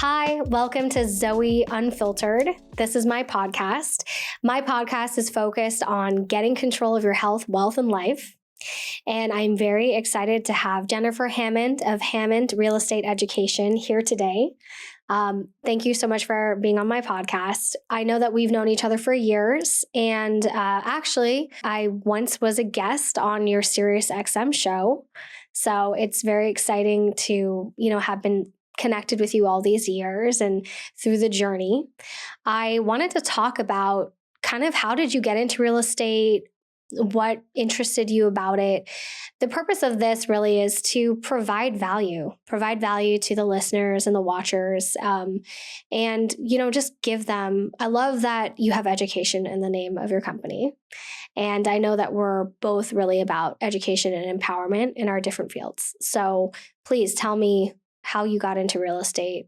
Hi, welcome to Zoe Unfiltered. This is my podcast. My podcast is focused on getting control of your health, wealth, and life. And I'm very excited to have Jennifer Hammond of Hammond Real Estate Education here today. Thank you so much for being on my podcast. I know that we've known each other for years, and actually, I once was a guest on your Sirius XM show. So it's very exciting to, have been connected with you all these years and through the journey. I wanted to talk about kind of how did you get into real estate? What interested you about it? The purpose of this really is to provide value to the listeners and the watchers. And just give them, I love that you have education in the name of your company. And I know that we're both really about education and empowerment in our different fields. So please tell me how you got into real estate.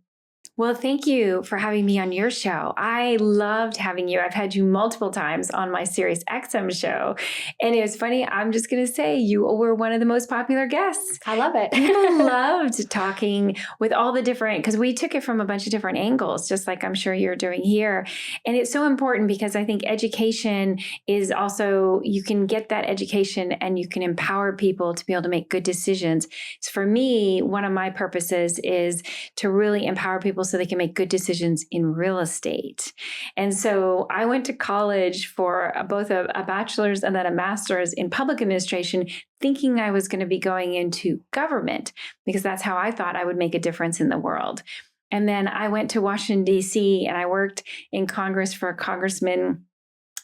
Well, thank you for having me on your show. I loved having you. I've had you multiple times on my Sirius XM show. And it was funny. I'm just going to say you were one of the most popular guests. I love it. People loved talking with all the different, because we took it from a bunch of different angles, just like I'm sure you're doing here. And it's so important because I think education is also, you can get that education and you can empower people to be able to make good decisions. So for me, one of my purposes is to really empower people so they can make good decisions in real estate. And so I went to college for both a bachelor's and then a master's in public administration, thinking I was going to be going into government because that's how I thought I would make a difference in the world. And then I went to Washington, D.C., and I worked in Congress for a congressman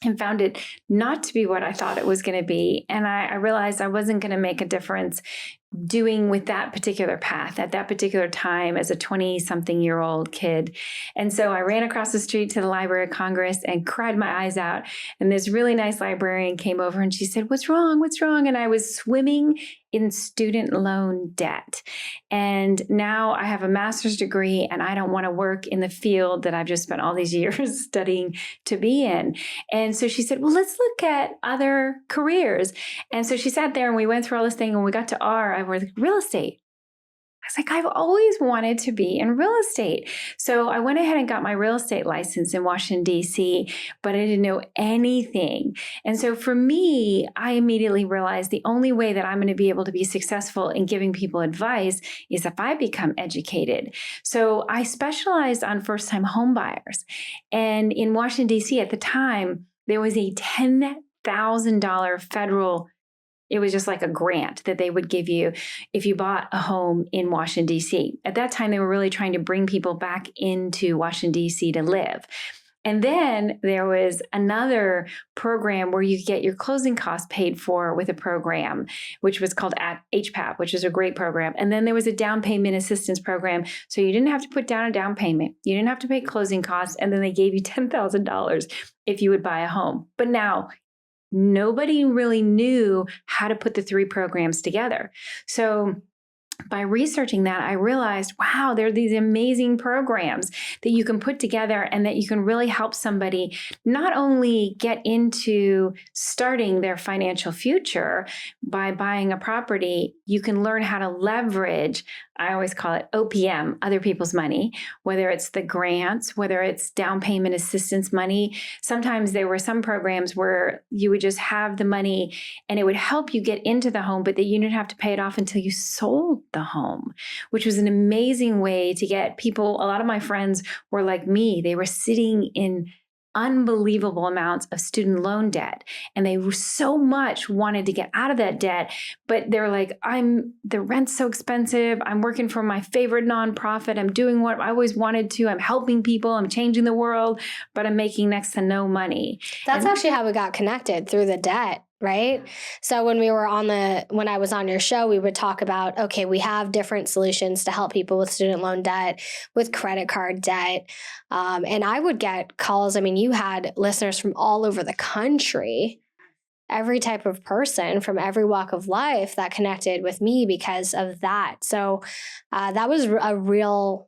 and found it not to be what I thought it was going to be. And I realized I wasn't going to make a difference doing with that particular path at that particular time as a 20-something-year-old kid. And so I ran across the street to the Library of Congress and cried my eyes out. And this really nice librarian came over and she said, "What's wrong? What's wrong?" And I was swimming in student loan debt. And now I have a master's degree and I don't want to work in the field that I've just spent all these years studying to be in. And so she said, "Well, let's look at other careers." And so she sat there and we went through all this thing and we got to I was like, real estate. I was like, I've always wanted to be in real estate. So I went ahead and got my real estate license in Washington, D.C., but I didn't know anything. And so for me, I immediately realized the only way that I'm going to be able to be successful in giving people advice is if I become educated. So I specialized on first-time homebuyers. And in Washington, D.C. at the time, there was a $10,000 federal. It was just like a grant that they would give you if you bought a home in Washington, D.C. At that time, they were really trying to bring people back into Washington, D.C. to live. And then there was another program where you could get your closing costs paid for with a program, which was called HPAP, which is a great program. And then there was a down payment assistance program. So you didn't have to put down a down payment. You didn't have to pay closing costs. And then they gave you $10,000 if you would buy a home. But now, nobody really knew how to put the three programs together. So by researching that, I realized, wow, there are these amazing programs that you can put together and that you can really help somebody not only get into starting their financial future by buying a property, you can learn how to leverage, I always call it OPM, other people's money, whether it's the grants, whether it's down payment assistance money. Sometimes there were some programs where you would just have the money and it would help you get into the home, but that you didn't have to pay it off until you sold the home, which was an amazing way to get people. A lot of my friends were like me. They were sitting in unbelievable amounts of student loan debt. And they so much wanted to get out of that debt, but they're like, the rent's so expensive. I'm working for my favorite nonprofit. I'm doing what I always wanted to. I'm helping people. I'm changing the world, but I'm making next to no money. That's actually how we got connected, through the debt. Right? So when I was on your show, we would talk about, okay, we have different solutions to help people with student loan debt, with credit card debt. And I would get calls. I mean, you had listeners from all over the country, every type of person from every walk of life that connected with me because of that. So that was a real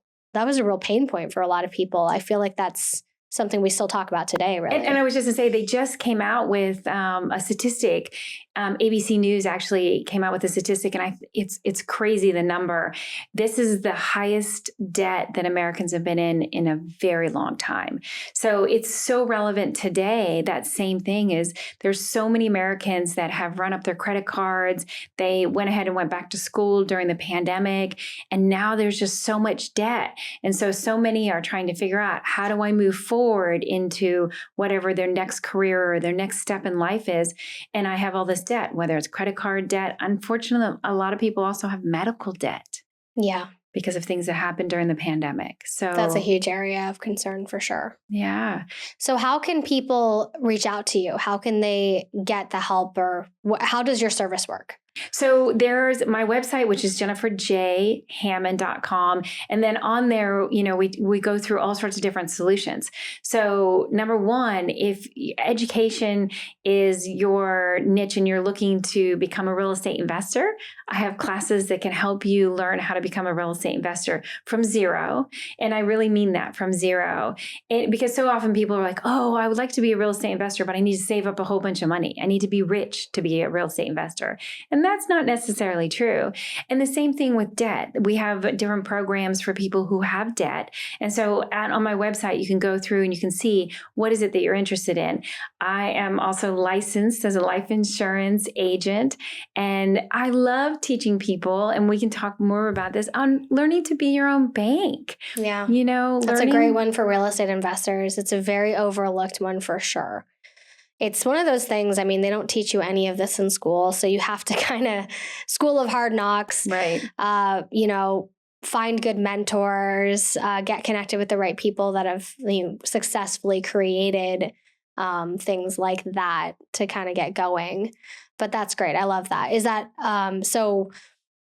pain point for a lot of people. I feel like that's something we still talk about today, really. And I was just to say, they just came out with a statistic. ABC News actually came out with a statistic, and it's crazy, the number. This is the highest debt that Americans have been in a very long time. So it's so relevant today. That same thing is, there's so many Americans that have run up their credit cards. They went ahead and went back to school during the pandemic, and now there's just so much debt. And so many are trying to figure out, how do I move forward into whatever their next career or their next step in life is? And I have all this debt, whether it's credit card debt. Unfortunately, a lot of people also have medical debt. Yeah. Because of things that happened during the pandemic. So that's a huge area of concern for sure. Yeah. So how can people reach out to you? How can they get the help, or how does your service work? So there's my website, which is jenniferjhammond.com. And then on there, we go through all sorts of different solutions. So number one, if education is your niche and you're looking to become a real estate investor, I have classes that can help you learn how to become a real estate investor from zero. And I really mean that, from zero. Because so often people are like, oh, I would like to be a real estate investor, but I need to save up a whole bunch of money. I need to be rich to be a real estate investor. And that's not necessarily true. And the same thing with debt. We have different programs for people who have debt. And so on my website, you can go through and you can see what is it that you're interested in. I am also licensed as a life insurance agent. And I love teaching people, and we can talk more about this, on learning to be your own bank. Yeah. That's a great one for real estate investors. It's a very overlooked one for sure. It's one of those things, they don't teach you any of this in school. So you have to kind of, school of hard knocks, right? Find good mentors, get connected with the right people that have successfully created things like that to kind of get going. But that's great. I love that. Is that, so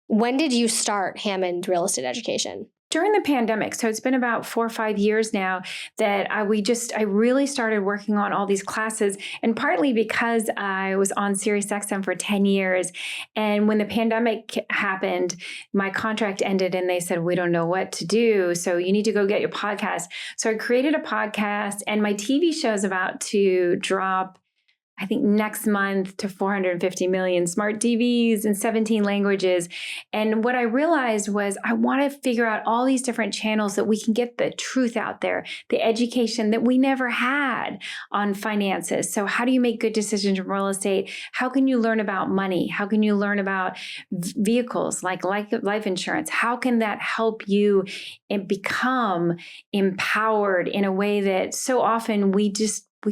when did you start Hammond Real Estate Education? During the pandemic. So it's been about 4 or 5 years now that I really started working on all these classes, and partly because I was on SiriusXM for 10 years. And when the pandemic happened, my contract ended and they said, we don't know what to do. So you need to go get your podcast. So I created a podcast, and my TV show is about to drop, I think, next month, to 450 million smart TVs in 17 languages. And what I realized was, I want to figure out all these different channels that we can get the truth out there, the education that we never had on finances. So how do you make good decisions in real estate? How can you learn about money? How can you learn about vehicles like life insurance? How can that help you become empowered in a way that so often we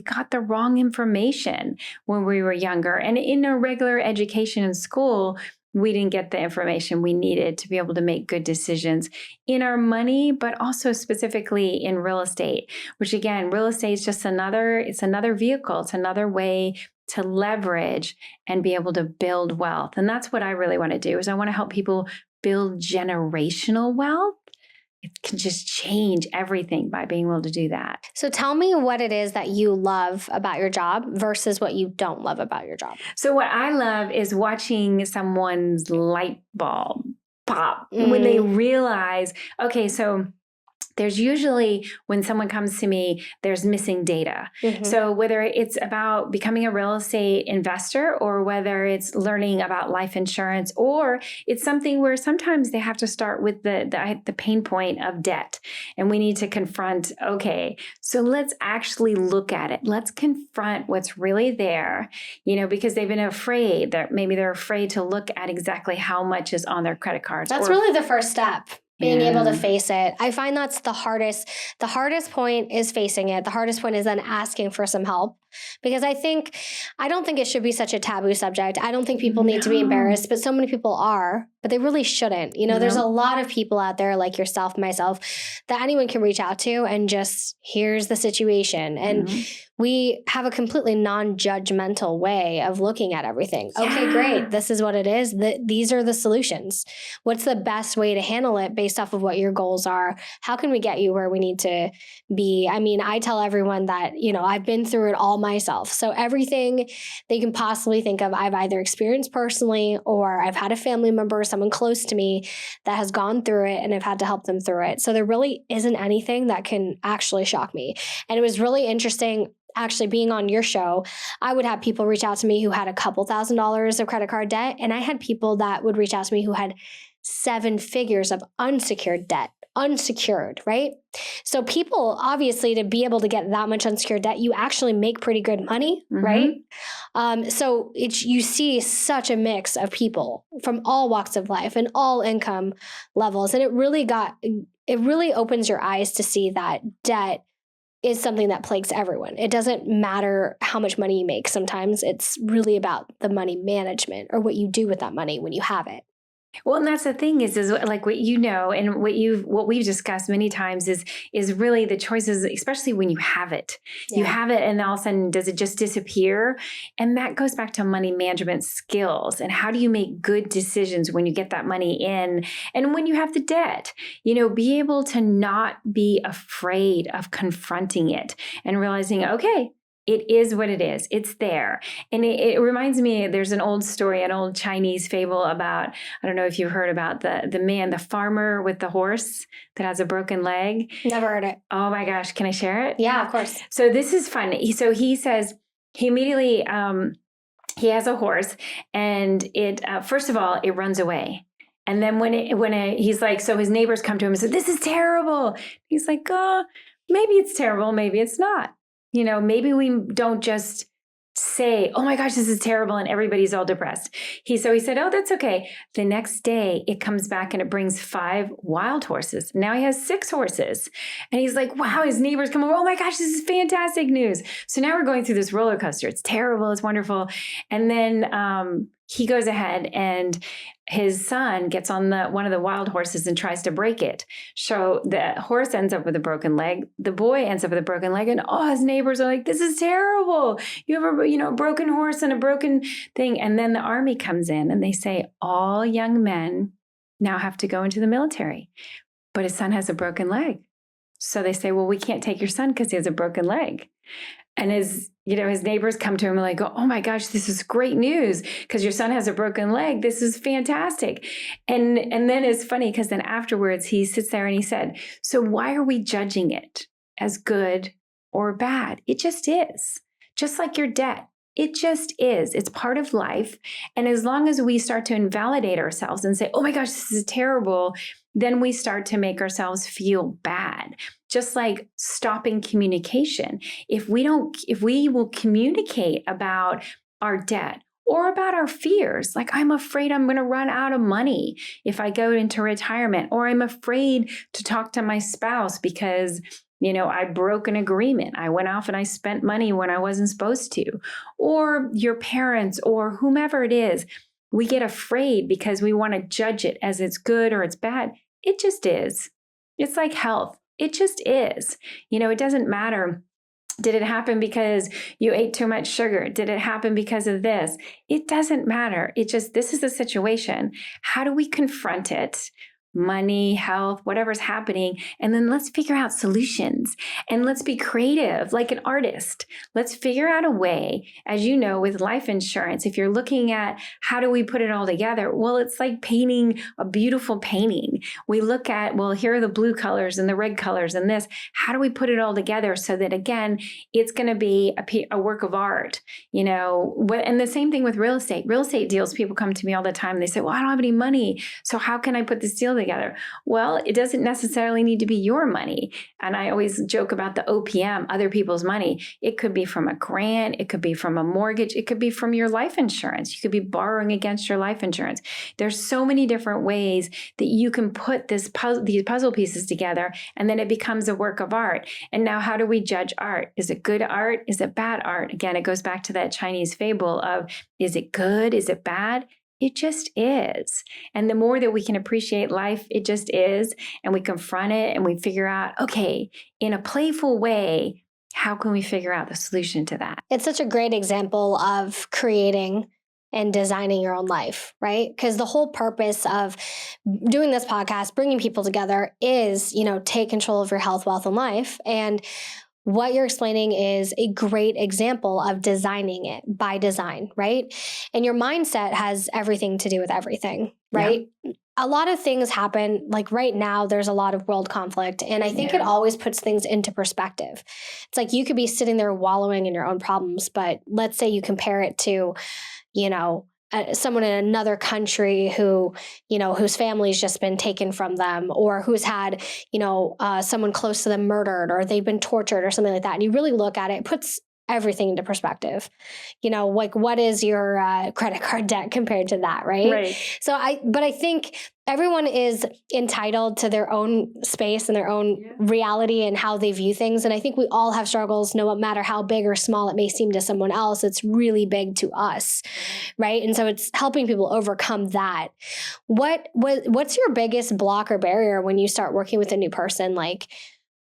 got the wrong information when we were younger. And in a regular education in school, we didn't get the information we needed to be able to make good decisions in our money, but also specifically in real estate, which again, real estate is just another vehicle. It's another way to leverage and be able to build wealth. And that's what I really want to do, is I want to help people build generational wealth. It can just change everything by being able to do that. So tell me what it is that you love about your job versus what you don't love about your job. So what I love is watching someone's light bulb pop when they realize, okay, so there's usually, when someone comes to me, there's missing data. Mm-hmm. So whether it's about becoming a real estate investor, or whether it's learning about life insurance, or it's something where sometimes they have to start with the pain point of debt. And we need to confront, okay, so let's actually look at it. Let's confront what's really there, because they've been afraid, that maybe they're afraid to look at exactly how much is on their credit cards. That's really the first step. Being able to face it. I find that's the hardest. The hardest point is facing it. The hardest point is then asking for some help. Because I don't think it should be such a taboo subject. I don't think people need to be embarrassed, but so many people are, but they really shouldn't. There's a lot of people out there like yourself, myself, that anyone can reach out to and just, here's the situation. And we have a completely non-judgmental way of looking at everything. Yeah. Okay, great. This is what it is. These are the solutions. What's the best way to handle it based off of what your goals are? How can we get you where we need to be? I tell everyone that, I've been through it all myself. So everything that you can possibly think of, I've either experienced personally, or I've had a family member, someone close to me that has gone through it, and I've had to help them through it. So there really isn't anything that can actually shock me. And it was really interesting actually being on your show. I would have people reach out to me who had a couple $1,000s of credit card debt. And I had people that would reach out to me who had 7 figures of unsecured debt. Unsecured, right? So people, obviously, to be able to get that much unsecured debt, you actually make pretty good money, right? So you see such a mix of people from all walks of life and all income levels. And it really opens your eyes to see that debt is something that plagues everyone. It doesn't matter how much money you make. Sometimes it's really about the money management or what you do with that money when you have it. Well, and that's the thing is like what you know, and what we've discussed many times is really the choices, especially when you have it. Yeah. You have it, and all of a sudden, does it just disappear? And that goes back to money management skills and how do you make good decisions when you get that money in, and when you have the debt. Be able to not be afraid of confronting it and realizing, okay, it is what it is. It's there. And it reminds me, there's an old story, an old Chinese fable about, I don't know if you've heard about the farmer with the horse that has a broken leg. Never heard it. Oh my gosh. Can I share it? Yeah, of course. So this is fun. So he says, he immediately, he has a horse, and it, first of all, it runs away. And then he's like, so his neighbors come to him and say, this is terrible. He's like, maybe it's terrible. Maybe it's not. Maybe we don't just say, oh my gosh, this is terrible, and everybody's all depressed. So he said, oh, that's okay. The next day it comes back and it brings 5 wild horses. Now he has 6 horses. And he's like, wow, his neighbors come over. Oh my gosh, this is fantastic news. So now we're going through this roller coaster. It's terrible. It's wonderful. And then he goes ahead and his son gets on one of the wild horses and tries to break it. So the horse ends up with a broken leg. The boy ends up with a broken leg, and his neighbors are like, this is terrible. You have a broken horse and a broken thing. And then the army comes in and they say, all young men now have to go into the military, but his son has a broken leg. So they say, well, we can't take your son because he has a broken leg. And his neighbors come to him and like, oh my gosh, this is great news because your son has a broken leg. This is fantastic. And then it's funny because then afterwards he sits there and he said, so why are we judging it as good or bad? It just is. Just like your debt. It just is. It's part of life. And as long as we start to invalidate ourselves and say, oh my gosh, this is terrible, then we start to make ourselves feel bad. Just like stopping communication. If we will communicate about our debt or about our fears, like I'm afraid I'm going to run out of money if I go into retirement, or I'm afraid to talk to my spouse because I broke an agreement. I went off and I spent money when I wasn't supposed to. Or your parents or whomever it is. We get afraid because we want to judge it as it's good or it's bad. It just is. It's like health. It just is. It doesn't matter. Did it happen because you ate too much sugar? Did it happen because of this? It doesn't matter. This is the situation. How do we confront it? Money, health, whatever's happening. And then let's figure out solutions, and let's be creative like an artist. Let's figure out a way, as you know, with life insurance, if you're looking at how do we put it all together? Well, it's like painting a beautiful painting. We look at, well, here are the blue colors and the red colors and this. How do we put it all together so that, again, it's going to be a work of art, and the same thing with real estate. Real estate deals, people come to me all the time. They say, well, I don't have any money. So how can I put this deal together? Well, it doesn't necessarily need to be your money. And I always joke about the OPM, other people's money. It could be from a grant. It could be from a mortgage. It could be from your life insurance. You could be borrowing against your life insurance. There's so many different ways that you can put these puzzle pieces together, and then it becomes a work of art. And now how do we judge art? Is it good art? Is it bad art? Again, it goes back to that Chinese fable of, is it good? Is it bad? It just is. And the more that we can appreciate life, it just is, and we confront it and we figure out, okay, in a playful way, how can we figure out the solution to that? It's such a great example of creating and designing your own life, right? Because the whole purpose of doing this podcast, bringing people together is, take control of your health, wealth, and life. And what you're explaining is a great example of designing it by design, right? And your mindset has everything to do with everything, right? Yeah. A lot of things happen, like right now, there's a lot of world conflict. And I think it always puts things into perspective. It's like you could be sitting there wallowing in your own problems, but let's say you compare it to, someone in another country who, whose family's just been taken from them, or who's had, someone close to them murdered, or they've been tortured or something like that. And you really look at it, it puts everything into perspective. Like what is your credit card debt compared to that, right? Right. But I think everyone is entitled to their own space and their own reality and how they view things. And I think we all have struggles, no matter how big or small it may seem to someone else. It's really big to us, right? And so it's helping people overcome that. What's your biggest block or barrier when you start working with a new person? Like,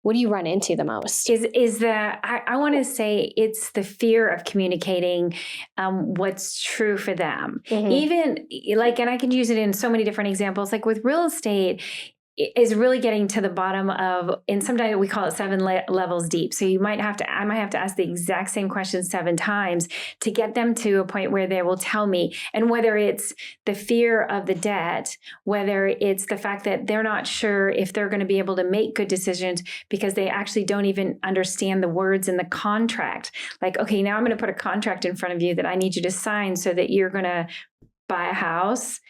what do you run into the most? I want to say it's the fear of communicating what's true for them. Mm-hmm. Even and I can use it in so many different examples, like with real estate, is really getting to the bottom of, and sometimes we call it 7 levels deep. So I might have to ask the exact same question 7 times to get them to a point where they will tell me. And whether it's the fear of the debt, whether it's the fact that they're not sure if they're going to be able to make good decisions because they actually don't even understand the words in the contract. Like, okay, now I'm going to put a contract in front of you that I need you to sign so that you're going to buy a house.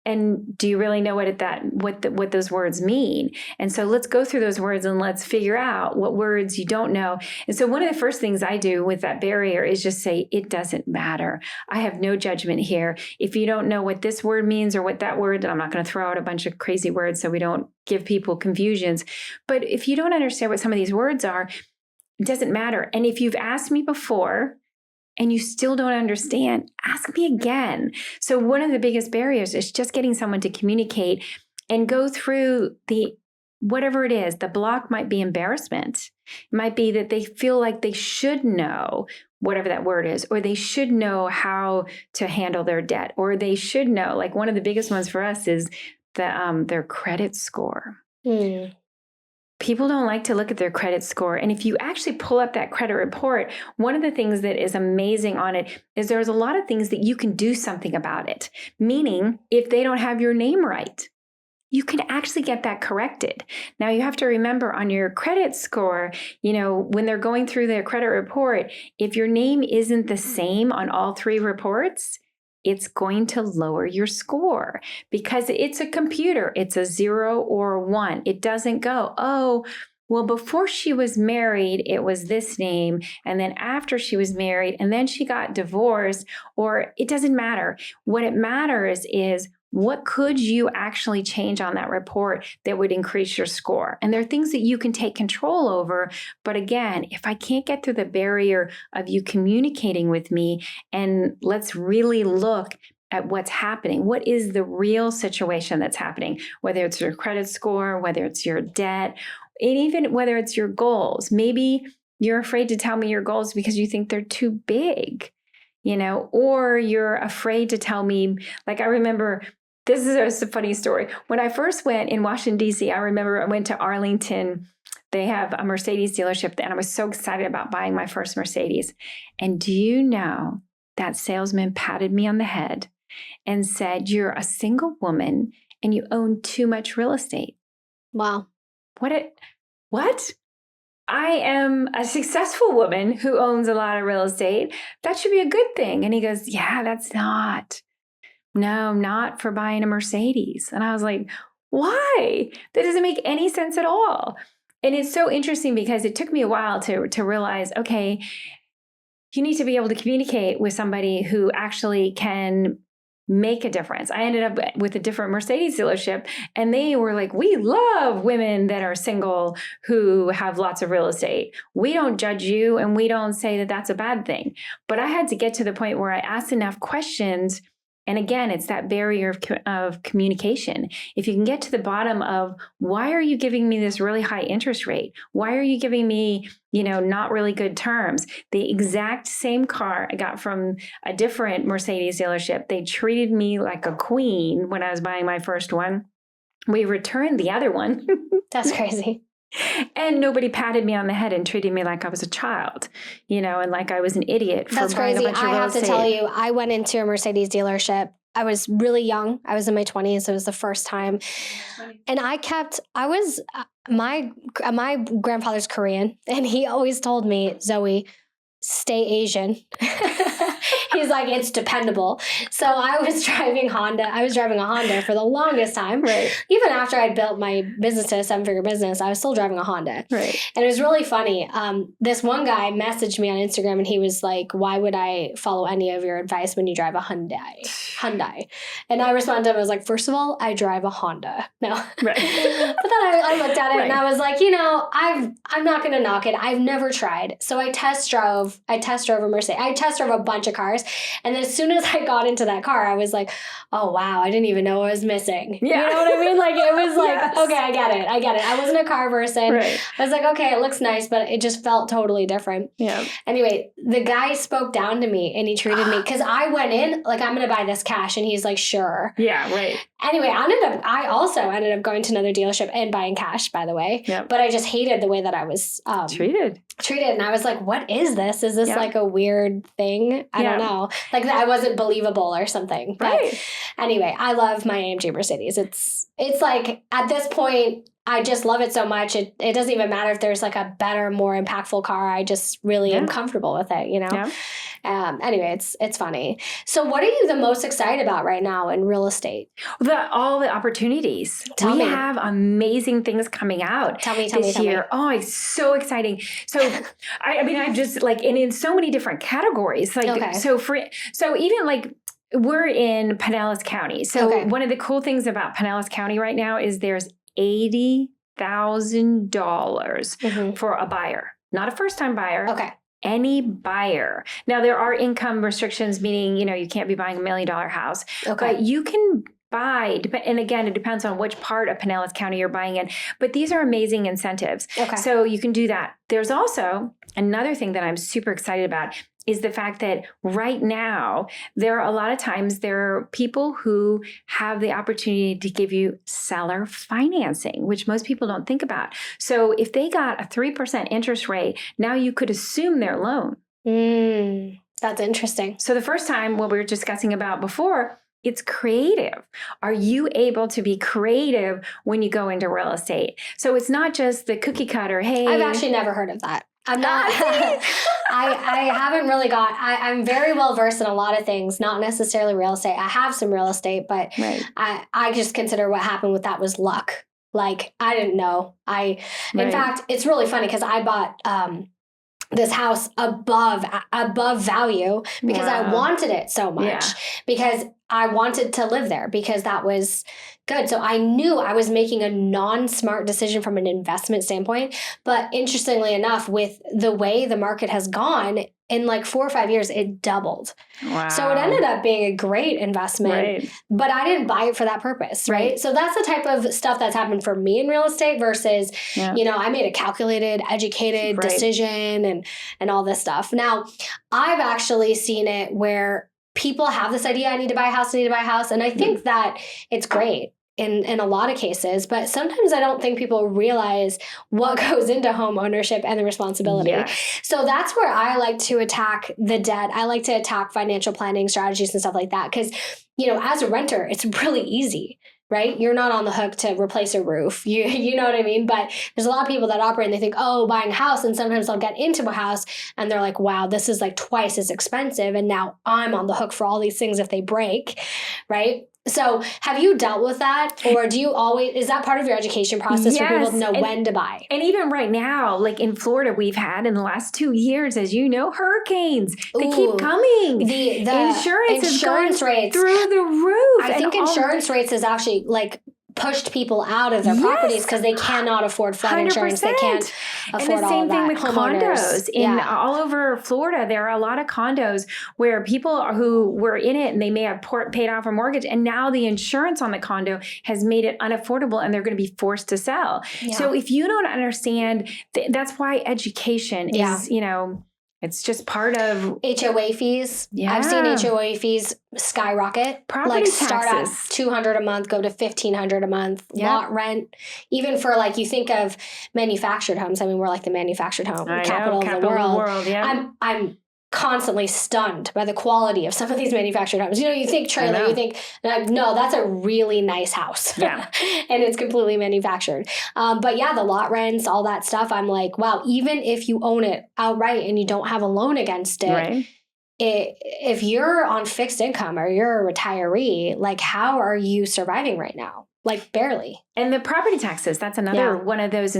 And do you really know what those words mean? And so let's go through those words and let's figure out what words you don't know. And so one of the first things I do with that barrier is just say, it doesn't matter. I have no judgment here. If you don't know what this word means or what that word, and I'm not going to throw out a bunch of crazy words so we don't give people confusions. But if you don't understand what some of these words are, it doesn't matter. And if you've asked me before, and you still don't understand, ask me again. So one of the biggest barriers is just getting someone to communicate and go through whatever it is. The block might be embarrassment. It might be that they feel like they should know whatever that word is, or they should know how to handle their debt, or they should know, like one of the biggest ones for us is their credit score. People don't like to look at their credit score. And if you actually pull up that credit report, one of the things that is amazing on it is there's a lot of things that you can do something about it. Meaning, if they don't have your name right, you can actually get that corrected. Now, you have to remember on your credit score, when they're going through their credit report, if your name isn't the same on all 3 reports, it's going to lower your score because it's a computer. It's a 0 or 1. It doesn't go, oh, well, before she was married, it was this name. And then after she was married, and then she got divorced, or it doesn't matter. What it matters is, what could you actually change on that report that would increase your score? And there are things that you can take control over. But again, if I can't get through the barrier of you communicating with me, and let's really look at what's happening. What is the real situation that's happening? Whether it's your credit score, whether it's your debt, and even whether it's your goals. Maybe you're afraid to tell me your goals because you think they're too big, or you're afraid to tell me, like I remember, this is a funny story. When I first went in Washington, D.C., I remember I went to Arlington. They have a Mercedes dealership, and I was so excited about buying my first Mercedes. And do you know that salesman patted me on the head and said, "You're a single woman and you own too much real estate." Wow. What? I am a successful woman who owns a lot of real estate. That should be a good thing. And he goes, "Yeah, that's not. No, not for buying a Mercedes." And I was like, why? That doesn't make any sense at all. And it's so interesting because it took me a while to realize, okay, you need to be able to communicate with somebody who actually can make a difference. I ended up with a different Mercedes dealership, and they were like, "We love women that are single who have lots of real estate. We don't judge you, and we don't say that that's a bad thing." But I had to get to the point where I asked enough questions. And again, it's that barrier of communication. If you can get to the bottom of, why are you giving me this really high interest rate? Why are you giving me, not really good terms? The exact same car I got from a different Mercedes dealership. They treated me like a queen when I was buying my first one. We returned the other one. That's crazy. And nobody patted me on the head and treated me like I was a child, and like I was an idiot for That's buying crazy. a bunch of real I have to estate. tell you, I went into a Mercedes dealership. I was really young. I was in my 20s. It was the first time. And my grandfather's Korean, and he always told me, Zoe, stay Asian. He's like, it's dependable. So I was driving a Honda for the longest time. Right. Even after I'd built my business to a 7-figure business, I was still driving a Honda. Right. And it was really funny. This one guy messaged me on Instagram and he was like, why would I follow any of your advice when you drive a Hyundai? And I responded to him, I was like, first of all, I drive a Honda. No. Right. But then I looked at it and I was like, I'm not going to knock it. I've never tried. So I test drove a Mercedes. I test drove a bunch of cars. And as soon as I got into that car, I was like, oh, wow, I didn't even know what was missing. Yeah. You know what I mean? Like, it was like, yes. Okay, I get it. I wasn't a car person. Right. I was like, okay, it looks nice, but it just felt totally different. Yeah. Anyway, the guy spoke down to me and he treated me, because I went in, like, I'm going to buy this cash. And he's like, sure. Yeah, right. Anyway, I also ended up going to another dealership and buying cash, by the way. Yep. But I just hated the way that I was treated. And I was like, what is this? Is this like a weird thing? I don't know. Like, I wasn't believable or something. Right. But anyway, I love my AMG Mercedes. It's like, at this point, I just love it so much. It doesn't even matter if there's like a better, more impactful car. I just really am comfortable with it, Yeah. Anyway, it's funny. So what are you the most excited about right now in real estate? All the opportunities. We have amazing things coming out this year. Oh, it's so exciting. So, I'm just like, and in so many different categories. Like, so even like, we're in Pinellas County. So one of the cool things about Pinellas County right now is there's $80,000 for a buyer, not a first-time buyer. Okay. Any buyer. Now, there are income restrictions, meaning, you can't be buying $1 million house. Okay. But you can buy, and again, it depends on which part of Pinellas County you're buying in, but these are amazing incentives. Okay. So you can do that. There's also another thing that I'm super excited about is the fact that right now, there are people who have the opportunity to give you seller financing, which most people don't think about. So if they got a 3% interest rate, now you could assume their loan. That's interesting. So the first time, what we were discussing about before, it's creative. Are you able to be creative when you go into real estate? So it's not just the cookie cutter, hey. I've actually never heard of that. I'm not, I haven't really I'm very well versed in a lot of things, not necessarily real estate. I have some real estate, but I just consider what happened with that was luck. Like, I didn't know. In fact, it's really funny because I bought, this house above value because I wanted it so much, because I wanted to live there, because that was good. So I knew I was making a non-smart decision from an investment standpoint. But interestingly enough, with the way the market has gone, in like 4 or 5 years, it doubled. Wow. So it ended up being a great investment, but I didn't buy it for that purpose, right? So that's the type of stuff that's happened for me in real estate versus, I made a calculated, educated decision and all this stuff. Now, I've actually seen it where people have this idea, I need to buy a house. And I think that it's great in a lot of cases, but sometimes I don't think people realize what goes into home ownership and the responsibility. Yes. So that's where I like to attack the debt. I like to attack financial planning strategies and stuff like that. Because, as a renter, it's really easy, right? You're not on the hook to replace a roof. You know what I mean? But there's a lot of people that operate and they think, oh, buying a house. And sometimes they'll get into a house and they're like, wow, this is like twice as expensive. And now I'm on the hook for all these things if they break, right? So have you dealt with that? Or is that part of your education process for people to know when to buy? And even right now, like in Florida, we've had in the last 2 years, as you know, hurricanes. They keep coming. The insurance rates through the roof. I think insurance rates is actually like pushed people out of their properties because they cannot afford flood 100%. Insurance. They can't afford all of that. And the same thing with condos. All over Florida, there are a lot of condos where people who were in it and they may have paid off a mortgage, and now the insurance on the condo has made it unaffordable and they're going to be forced to sell. Yeah. So if you don't understand, that's why education is, It's just part of HOA fees. Yeah. I've seen HOA fees skyrocket. Property start at taxes. $200 a month, go to $1,500 a month. Yep. Lot rent, even for you think of manufactured homes. I mean, we're like the manufactured home capital of the world. Yeah. I'm constantly stunned by the quality of some of these manufactured homes. You think trailer, you think, no, that's a really nice house. Yeah. And it's completely manufactured. But yeah, the lot rents, all that stuff. I'm like, wow, even if you own it outright and you don't have a loan against it, Right. If you're on fixed income or you're a retiree, how are you surviving right now? Barely. And the property taxes, that's another one of those.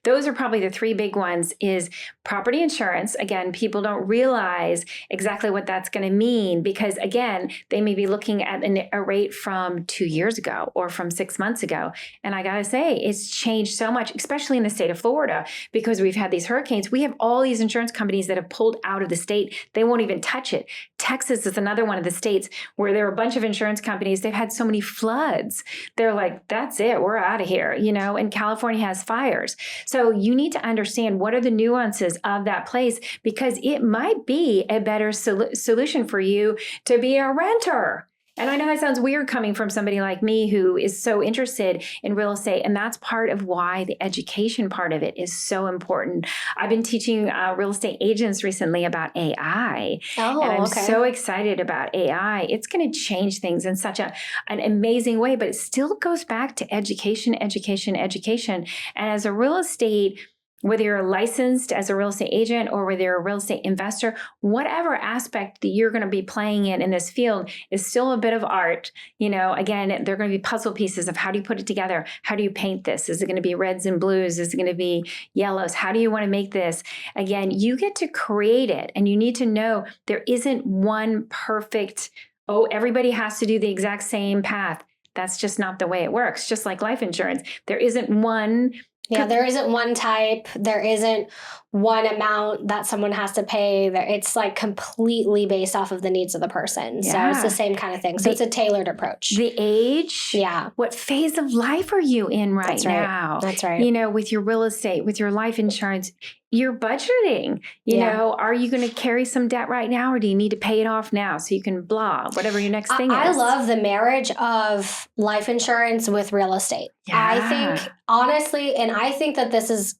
Those are probably the three big ones is property insurance. Again, people don't realize exactly what that's going to mean because, again, they may be looking at a rate from 2 years ago or from 6 months ago. And I got to say, it's changed so much, especially in the state of Florida, because we've had these hurricanes. We have all these insurance companies that have pulled out of the state. They won't even touch it. Texas is another one of the states where there are a bunch of insurance companies. They've had so many floods. They're like, that's it. We're out of here, and California has fires. So you need to understand what are the nuances of that place because it might be a better solution for you to be a renter. And I know that sounds weird coming from somebody like me who is so interested in real estate. And that's part of why the education part of it is so important. I've been teaching real estate agents recently about AI. Oh, and I'm okay. so excited about AI. It's going to change things in such an amazing way, but it still goes back to education, education, education. And as a real estate, whether you're licensed as a real estate agent or whether you're a real estate investor, whatever aspect that you're going to be playing in this field is still a bit of art. Again, they're going to be puzzle pieces of how do you put it together? How do you paint this? Is it going to be reds and blues? Is it going to be yellows? How do you want to make this? Again, you get to create it and you need to know there isn't one perfect, everybody has to do the exact same path. That's just not the way it works. Just like life insurance, there isn't one. Yeah, there isn't one type. There isn't one amount that someone has to pay. It's completely based off of the needs of the person. Yeah. So it's the same kind of thing. So it's a tailored approach. The age. Yeah. What phase of life are you in right now? That's right. With your real estate, with your life insurance, you're budgeting. Are you going to carry some debt right now or do you need to pay it off now so you can whatever your next thing is? I love the marriage of life insurance with real estate. Yeah. I think, honestly, and I think that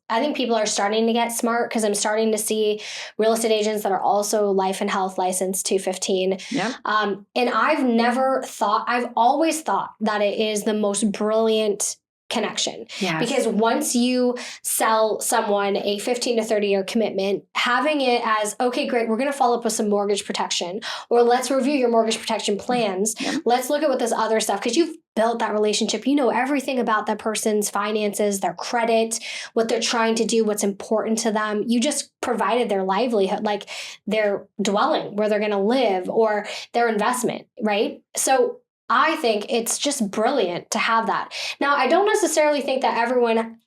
I think people are starting to get smart because I'm starting to see real estate agents that are also life and health licensed 215. Yep. And I've always thought that it is the most brilliant connection. Yes. Because once you sell someone a 15 to 30 year commitment, having it as, okay, great, we're going to follow up with some mortgage protection, or let's review your mortgage protection plans. Yep. Let's look at what this other stuff, because you've built that relationship. You know everything about that person's finances, their credit, what they're trying to do, what's important to them. You just provided their livelihood, like their dwelling, where they're going to live, or their investment, right? So I think it's just brilliant to have that. Now, I don't necessarily think that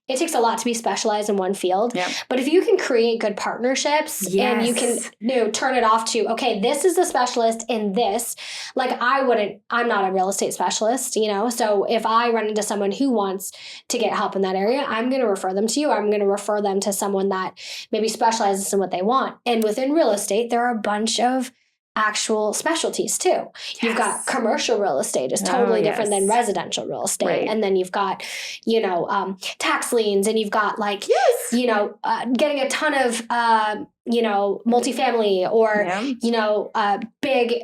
it takes a lot to be specialized in one field. Yep. But if you can create good partnerships and you can turn it off to, okay, this is a specialist in this. I'm not a real estate specialist, so if I run into someone who wants to get help in that area, I'm going to refer them to you. I'm going to refer them to someone that maybe specializes in what they want. And within real estate, there are a bunch of actual specialties too. Yes. You've got commercial real estate is totally different than residential real estate. Right. And then you've got, tax liens, and you've got getting a ton of, multifamily or, big,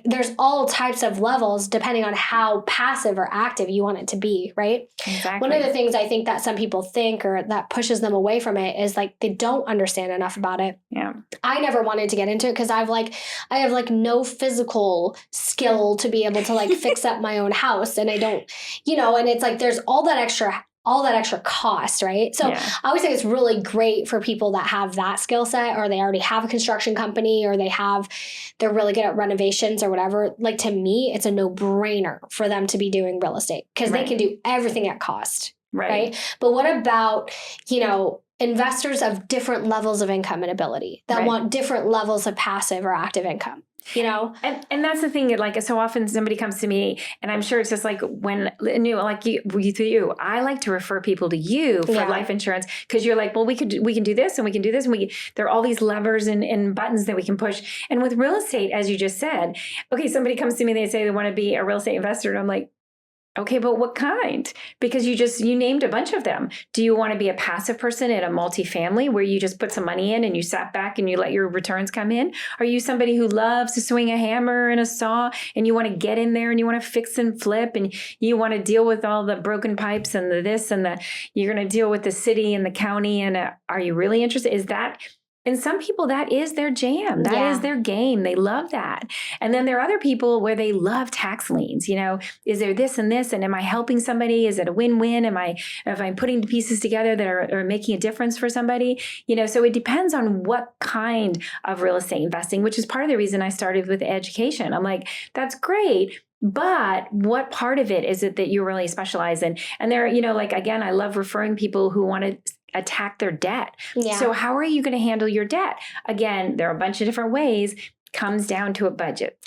there's all types of levels depending on how passive or active you want it to be. Right. Exactly. One of the things I think that some people think or that pushes them away from it is they don't understand enough about it. Yeah. I never wanted to get into it because I have no physical skill to be able to fix up my own house. And I don't, and it's there's all that extra cost, right? So I always think it's really great for people that have that skill set, or they already have a construction company, or they're really good at renovations or whatever. To me, it's a no-brainer for them to be doing real estate because they can do everything at cost. Right. But what about, investors of different levels of income and ability that want different levels of passive or active income. And that's the thing. Like, so often somebody comes to me, and I'm sure it's just like when you, I like to refer people to you for life insurance, because you're like, well, we can do this and we can do this, and there are all these levers and buttons that we can push. And with real estate, as you just said, okay, somebody comes to me and they say they want to be a real estate investor, and I'm like, okay, but what kind? Because you named a bunch of them. Do you want to be a passive person in a multifamily where you just put some money in and you sat back and you let your returns come in? Are you somebody who loves to swing a hammer and a saw and you want to get in there and you want to fix and flip and you want to deal with all the broken pipes and the this and the, you're going to deal with the city and the county, and are you really interested? Is that... And some people, that is their jam. That is their game. They love that. And then there are other people where they love tax liens. Is there this and this? And am I helping somebody? Is it a win-win? If I'm putting pieces together that are making a difference for somebody? So it depends on what kind of real estate investing, which is part of the reason I started with education. I'm like, that's great. But what part of it is it that you really specialize in? And there, again, I love referring people who want to attack their debt. Yeah. So how are you going to handle your debt? Again, there are a bunch of different ways. Comes down to a budget.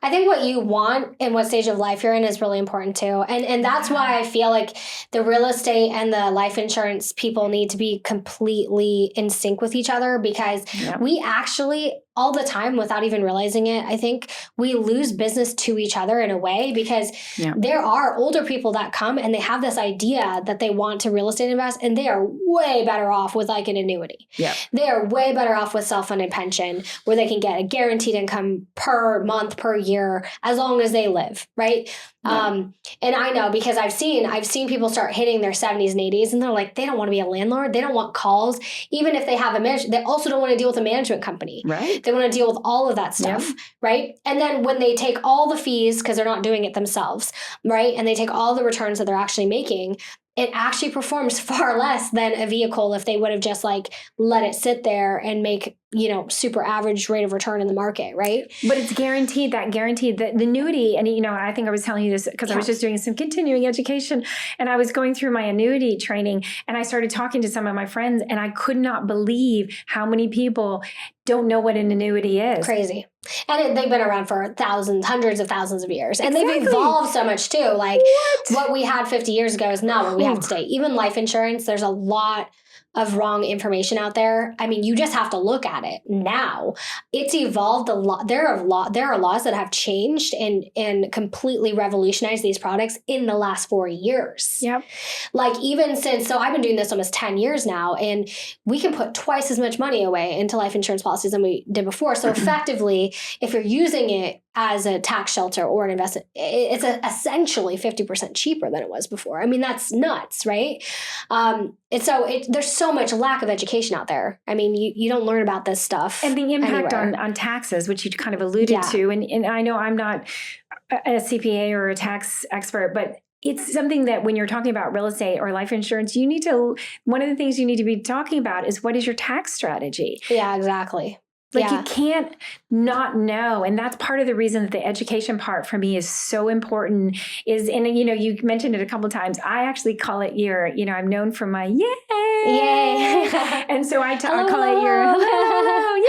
I think what you want and what stage of life you're in is really important too. And that's why I feel like the real estate and the life insurance people need to be completely in sync with each other, because we actually, all the time, without even realizing it, I think we lose business to each other in a way, because there are older people that come and they have this idea that they want to real estate invest, and they are way better off with like an annuity. Yeah. They are way better off with self-funded pension, where they can get a guaranteed income per month, per year, as long as they live, right? Yeah. And I know, because I've seen people start hitting their 70s and 80s, and they're like, they don't want to be a landlord. They don't want calls. Even if they have they also don't want to deal with a management company. Right. They want to deal with all of that stuff. Right. And then when they take all the fees, because they're not doing it themselves, right? And they take all the returns that they're actually making, it actually performs far less than a vehicle if they would have just like let it sit there and make, super average rate of return in the market, right? But it's guaranteed, the annuity. And, I think I was telling you this because I was just doing some continuing education, and I was going through my annuity training, and I started talking to some of my friends, and I could not believe how many people don't know what an annuity is. Crazy. And they've been around for hundreds of thousands of years. And they've evolved so much too. Like what we had 50 years ago is not what we have today. Even life insurance, there's a lot of wrong information out there. I mean, you just have to look at it now. It's evolved a lot. There are laws that have changed and completely revolutionized these products in the last 4 years. Yep. Like even since, so I've been doing this almost 10 years now, and we can put twice as much money away into life insurance policies than we did before. So effectively, if you're using it as a tax shelter or an investment, it's essentially 50% cheaper than it was before. I mean, that's nuts, right? And so there's so much lack of education out there. I mean, you don't learn about this stuff. And the impact on taxes, which you kind of alluded to. And I know I'm not a CPA or a tax expert, but it's something that when you're talking about real estate or life insurance, one of the things you need to be talking about is, what is your tax strategy? Yeah, exactly. You can't not know. And that's part of the reason that the education part for me is so important you mentioned it a couple of times. I actually call it I'm known for my yay. And so I call it your hello, yay.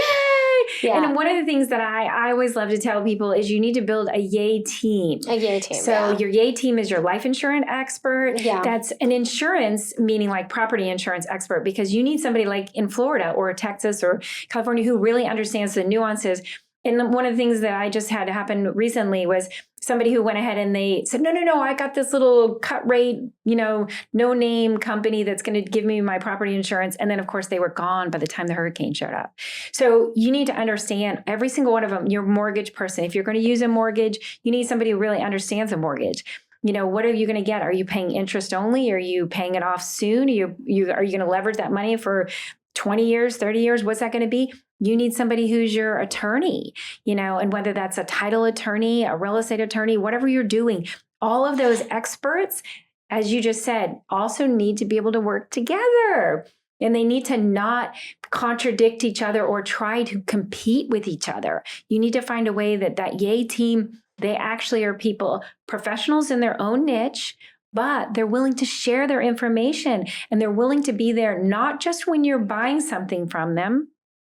Yeah. And one of the things that I always love to tell people is you need to build a yay team. A yay team. So your yay team is your life insurance expert. Yeah. That's an insurance, meaning like property insurance expert, because you need somebody like in Florida or Texas or California who really understands the nuances. And one of the things that I just had happen recently was somebody who went ahead and they said, no, I got this little cut rate, no name company that's going to give me my property insurance. And then of course they were gone by the time the hurricane showed up. So you need to understand every single one of them, your mortgage person. If you're going to use a mortgage, you need somebody who really understands a mortgage. What are you going to get? Are you paying interest only? Are you paying it off soon? Are you going to leverage that money for 20 years, 30 years? What's that going to be? You need somebody who's your attorney, and whether that's a title attorney, a real estate attorney, whatever you're doing, all of those experts, as you just said, also need to be able to work together. And they need to not contradict each other or try to compete with each other. You need to find a way that yay team, they actually are people, professionals in their own niche, but they're willing to share their information, and they're willing to be there not just when you're buying something from them,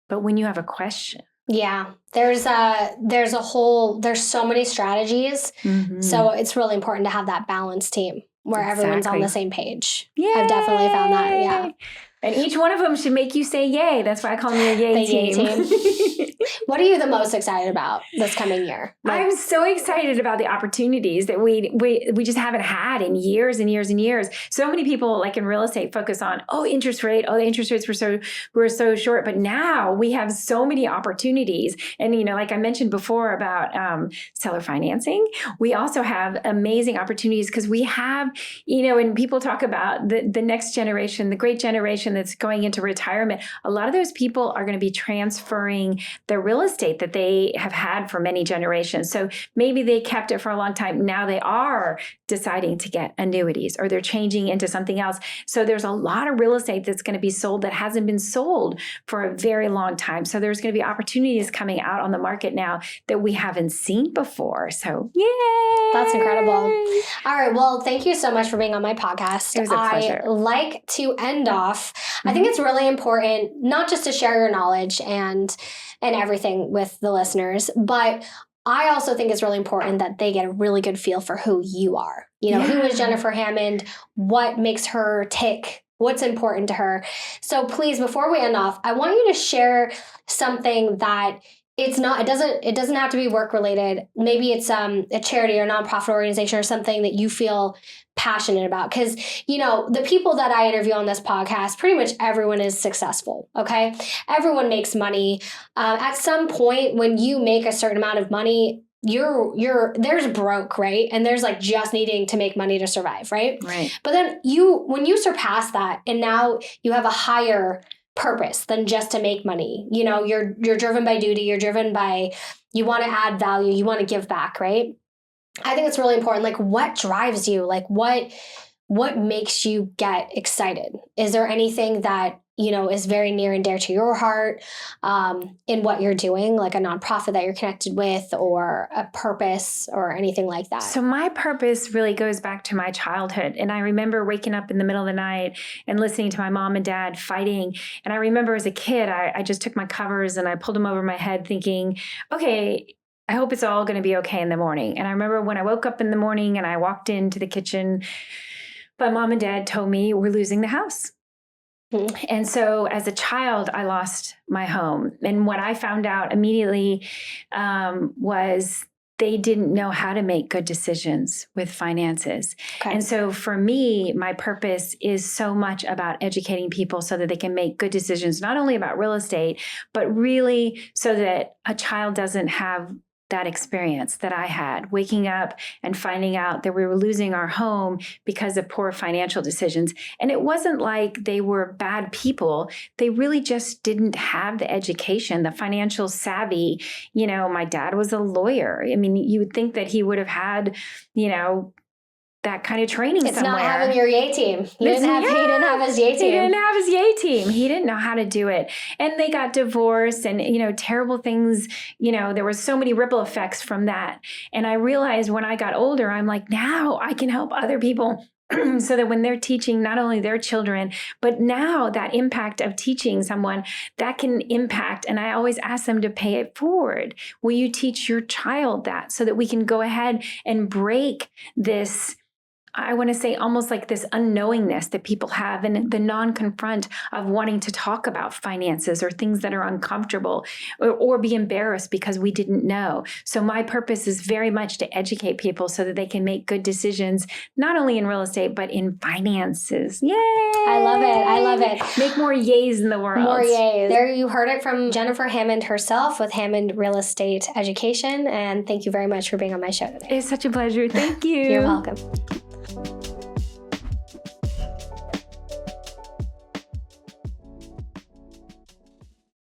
but when you have a question. Yeah, there's so many strategies. Mm-hmm. So it's really important to have that balanced team where everyone's on the same page. Yay! I've definitely found that. Yeah. And each one of them should make you say yay. That's why I call them your yay team. Yay team. What are you the most excited about this coming year? I'm so excited about the opportunities that we just haven't had in years and years and years. So many people, like in real estate, focus on, interest rate. The interest rates were so short. But now we have so many opportunities. And, like I mentioned before about seller financing, we also have amazing opportunities because we have, when people talk about the next generation, the great generation that's going into retirement, a lot of those people are going to be transferring their real estate that they have had for many generations. So maybe they kept it for a long time. Now they are deciding to get annuities, or they're changing into something else. So there's a lot of real estate that's going to be sold that hasn't been sold for a very long time. So there's going to be opportunities coming out on the market now that we haven't seen before. So yay! That's incredible. All right. Well, thank you so much for being on my podcast. It was a pleasure. I like to end off. I think it's really important not just to share your knowledge and everything with the listeners, but I also think it's really important that they get a really good feel for who you are. Who is Jennifer Hammond? What makes her tick? What's important to her? So please, before we end off, I want you to share something that it doesn't have to be work related. Maybe it's a charity or nonprofit organization or something that you feel passionate about. Because, the people that I interview on this podcast, pretty much everyone is successful. Okay. Everyone makes money. At some point when you make a certain amount of money, there's broke, right? And there's like just needing to make money to survive. Right. Right. But then when you surpass that and now you have a higher purpose than just to make money. You're driven by duty. You're driven by, you want to add value. You want to give back, right? I think it's really important. Like, what drives you? Like, what makes you get excited? Is there anything that, is very near and dear to your heart in what you're doing, like a nonprofit that you're connected with or a purpose or anything like that? So my purpose really goes back to my childhood. And I remember waking up in the middle of the night and listening to my mom and dad fighting. And I remember as a kid, I just took my covers and I pulled them over my head thinking, okay, I hope it's all going to be okay in the morning. And I remember when I woke up in the morning and I walked into the kitchen, my mom and dad told me we're losing the house. Mm-hmm. And so as a child, I lost my home. And what I found out immediately was they didn't know how to make good decisions with finances. Okay. And so for me, my purpose is so much about educating people so that they can make good decisions, not only about real estate, but really so that a child doesn't have that experience that I had, waking up and finding out that we were losing our home because of poor financial decisions. And it wasn't like they were bad people. They really just didn't have the education, the financial savvy. My dad was a lawyer. I mean, you would think that he would have had, that kind of training it's somewhere. Not having your yay team. He didn't have his yay team. He didn't have his yay team. He didn't know how to do it. And they got divorced and, terrible things, there were so many ripple effects from that. And I realized when I got older, I'm like, now I can help other people so that when they're teaching not only their children, but now that impact of teaching someone that can impact. And I always ask them to pay it forward. Will you teach your child that so that we can go ahead and break this, I want to say almost like this unknowingness that people have and the non-confront of wanting to talk about finances or things that are uncomfortable or be embarrassed because we didn't know. So my purpose is very much to educate people so that they can make good decisions, not only in real estate, but in finances. Yay! I love it. Make more yays in the world. More yays. There you heard it from Jennifer Hammond herself with Hammond Real Estate Education. And thank you very much for being on my show today. It's such a pleasure. Thank you. You're welcome.